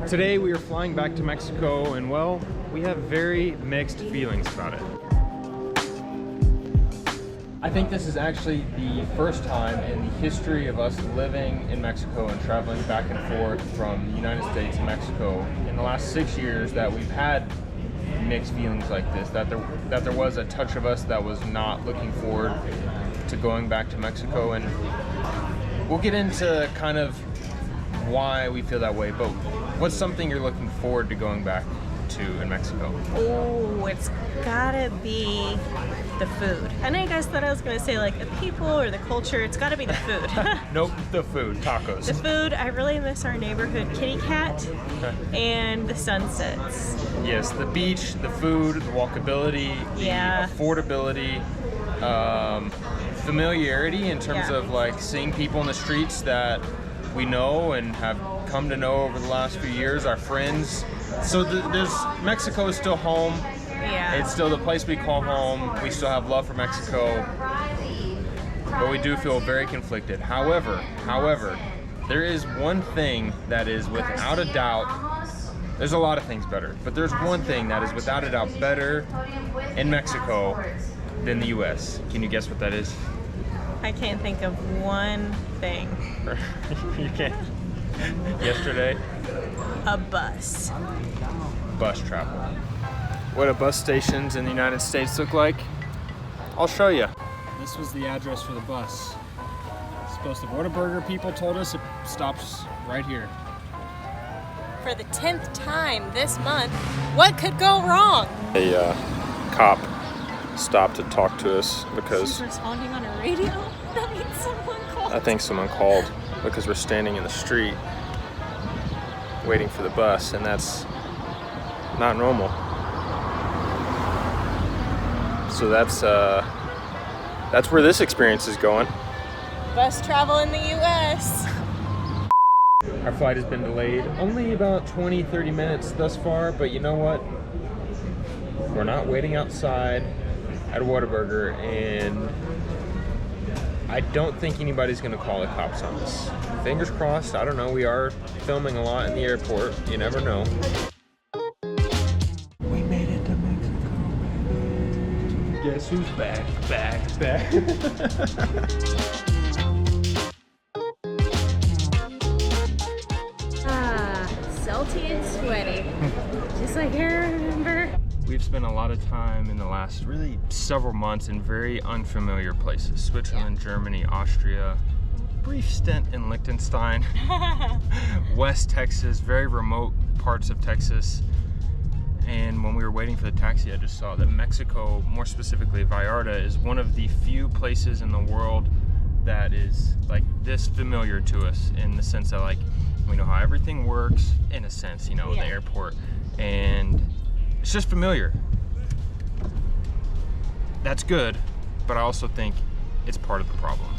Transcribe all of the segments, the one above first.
Today we are flying back to Mexico, and well, we have very mixed feelings about it. I think this is actually the first time in the history of us living in Mexico and traveling back and forth from the United States to Mexico in the last 6 years that we've had mixed feelings like this, that there was a touch of us that was not looking forward to going back to Mexico. And we'll get into kind of why we feel that way, but what's something you're looking forward to going back to in Mexico? Oh, it's gotta be the food. I know you guys thought I was gonna say like the people or the culture. It's gotta be the food. Nope, the food, tacos. The food, I really miss our neighborhood kitty cat and the sunsets. Yes, the beach, the food, the walkability, the affordability, familiarity in terms of like seeing people in the streets that we know and have come to know over the last few years, our friends. So there's Mexico is still home. Yeah. It's still the place we call home. We still have love for Mexico, but we do feel very conflicted. However, there is one thing that is without a doubt, there's a lot of things better, but there's one thing that is without a doubt better in Mexico than the US. Can you guess what that is? I can't think of one thing. You can't? Yesterday? A bus. Bus travel. What do bus stations in the United States look like? I'll show you. This was the address for the bus. It's supposed to Whataburger people told us it stops right here. For the 10th time this month, what could go wrong? A cop stopped to talk to us because she's responding on a radio? That means someone called. I think someone called because we're standing in the street waiting for the bus, and that's not normal. So that's where this experience is going. Bus travel in the US. Our flight has been delayed only about 20-30 minutes thus far, but you know what? We're not waiting outside at a Whataburger, and I don't think anybody's gonna call the cops on us. Fingers crossed. I don't know. We are filming a lot in the airport. You never know. We made it to Mexico. Guess who's back? Back. Salty and sweaty. Just like I remember. We've spent a lot of time in the last really several months in very unfamiliar places. Switzerland, Germany, Austria, brief stint in Liechtenstein, West Texas, very remote parts of Texas. And when we were waiting for the taxi, I just saw that Mexico, more specifically Vallarta, is one of the few places in the world that is like this familiar to us, in the sense that like we know how everything works, in a sense, you know, the airport, and it's just familiar. That's good, but I also think it's part of the problem.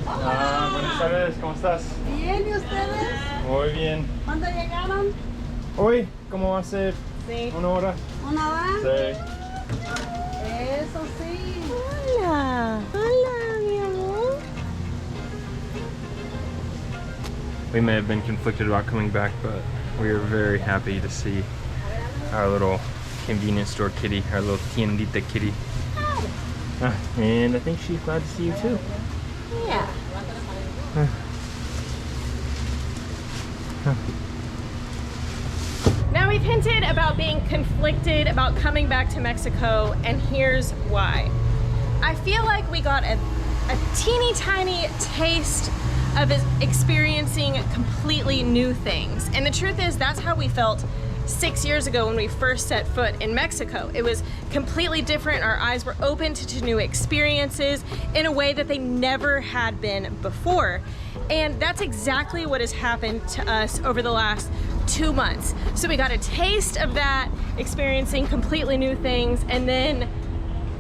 Buenas tardes, ¿cómo estás? Bien, ¿y ustedes? Muy bien. ¿Cuándo llegaron? Hoy, ¿cómo va a ser? Sí. ¿Una hora? ¿Una hora? Sí. Eso sí. Hola. Hola, mi amor. We may have been conflicted about coming back, but we are very happy to see our little convenience store kitty, our little tiendita kitty. And I think she's glad to see you too. Yeah. Now we've hinted about being conflicted about coming back to Mexico, and here's why. I feel like we got a teeny tiny taste of experiencing completely new things. And the truth is, that's how we felt 6 years ago when we first set foot in Mexico. It was completely different. Our eyes were open to new experiences in a way that they never had been before. And that's exactly what has happened to us over the last 2 months. So we got a taste of that, experiencing completely new things, and then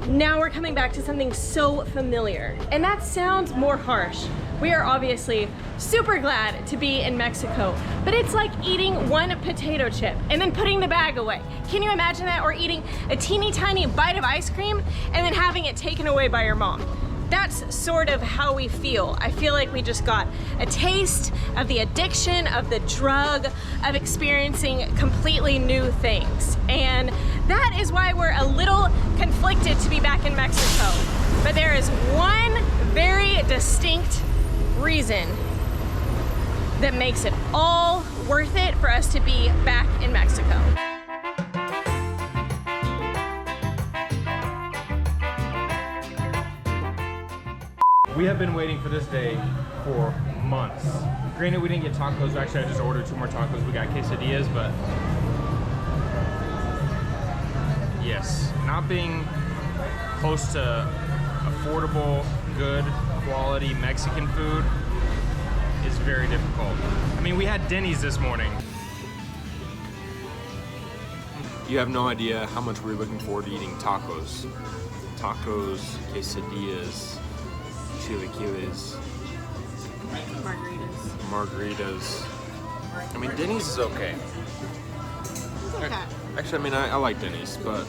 now we're coming back to something so familiar. And that sounds more harsh. We are obviously super glad to be in Mexico, but it's like eating one potato chip and then putting the bag away. Can you imagine that? Or eating a teeny tiny bite of ice cream and then having it taken away by your mom. that's sort of how we feel. I feel like we just got a taste of the addiction, of the drug, of experiencing completely new things. And that is why we're a little conflicted to be back in Mexico. But there is one very distinct reason that makes it all worth it for us to be back in Mexico. We have been waiting for this day for months. Granted, we didn't get tacos. Actually, I just ordered 2 more tacos. We got quesadillas, but yes, not being close to affordable, good quality Mexican food is very difficult. I mean, we had Denny's this morning. You have no idea how much we're looking forward to eating tacos. Tacos, quesadillas, chilaquiles, margaritas. I mean, Denny's is okay. It's okay. Actually, I mean, I like Denny's, but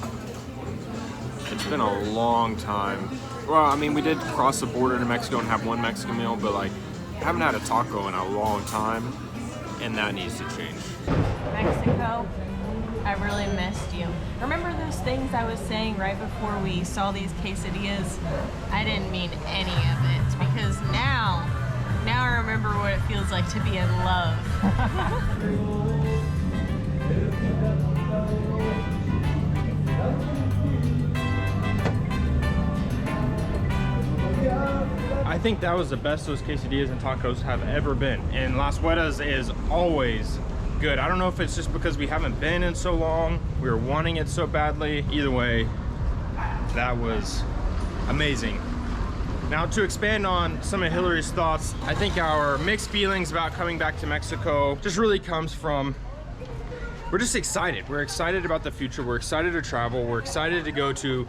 it's been a long time. Well, I mean, we did cross the border to Mexico and have one Mexican meal, but like, I haven't had a taco in a long time, and that needs to change. Mexico, I really missed you. Remember those things I was saying right before we saw these quesadillas? I didn't mean any of it, because now I remember what it feels like to be in love. I think that was the best those quesadillas and tacos have ever been. And Las Huertas is always good. I don't know if it's just because we haven't been in so long, we were wanting it so badly. Either way, that was amazing. Now, to expand on some of Hillary's thoughts, I think our mixed feelings about coming back to Mexico just really comes from, we're just excited. We're excited about the future. We're excited to travel. We're excited to go to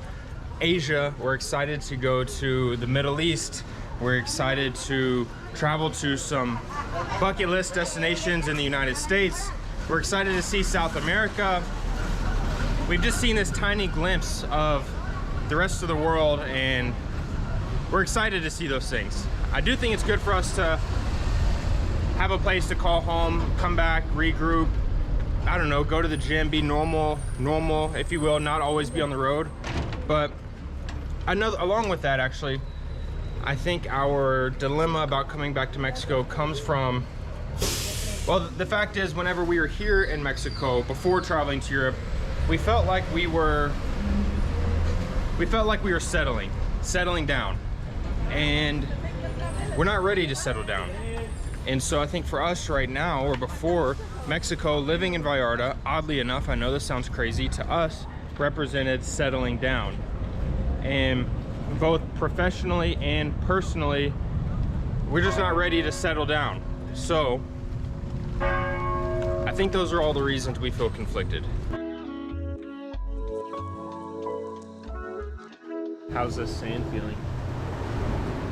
Asia. We're excited to go to the Middle East. We're excited to travel to some bucket list destinations in the United States. We're excited to see South America. We've just seen this tiny glimpse of the rest of the world, and we're excited to see those things. I do think it's good for us to have a place to call home, come back, regroup, I don't know, go to the gym, be normal, if you will, not always be on the road. But along with that, actually, I think our dilemma about coming back to Mexico comes from, well, the fact is, whenever we were here in Mexico, before traveling to Europe, we felt like we were settling down. And we're not ready to settle down. And so I think for us right now, or before Mexico, living in Vallarta, oddly enough, I know this sounds crazy, to us, represented settling down. And both professionally and personally, we're just not ready to settle down. So I think those are all the reasons we feel conflicted. How's this sand feeling?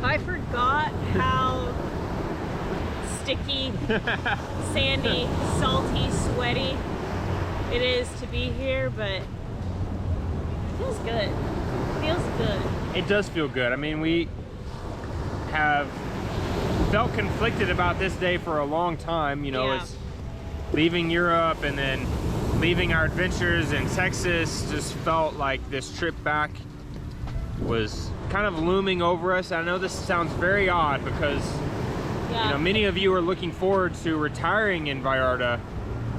I forgot how sticky, sandy, salty, sweaty it is to be here, but it feels good. It feels good. It does feel good. I mean, we have felt conflicted about this day for a long time. You know, it's leaving Europe and then leaving our adventures in Texas. Just felt like this trip back was kind of looming over us. I know this sounds very odd because you know, many of you are looking forward to retiring in Vallarta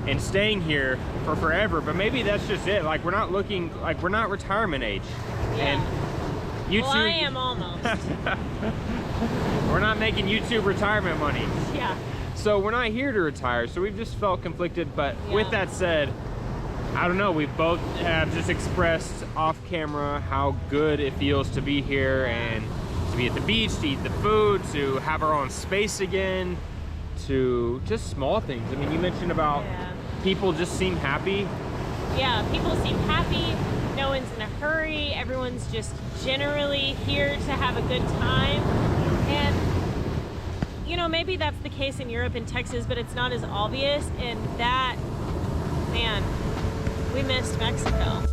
and staying here for forever, but maybe that's just it. Like, we're not retirement age. And YouTube, well, I am almost. We're not making YouTube retirement money. Yeah. So we're not here to retire, so we've just felt conflicted. But with that said, I don't know, we both have just expressed off camera how good it feels to be here and to be at the beach, to eat the food, to have our own space again, to just small things. I mean, you mentioned about people just seem happy. Yeah, people seem happy. No one's in a hurry. Everyone's just generally here to have a good time. And, you know, maybe that's the case in Europe and Texas, but it's not as obvious. And that, man, we missed Mexico.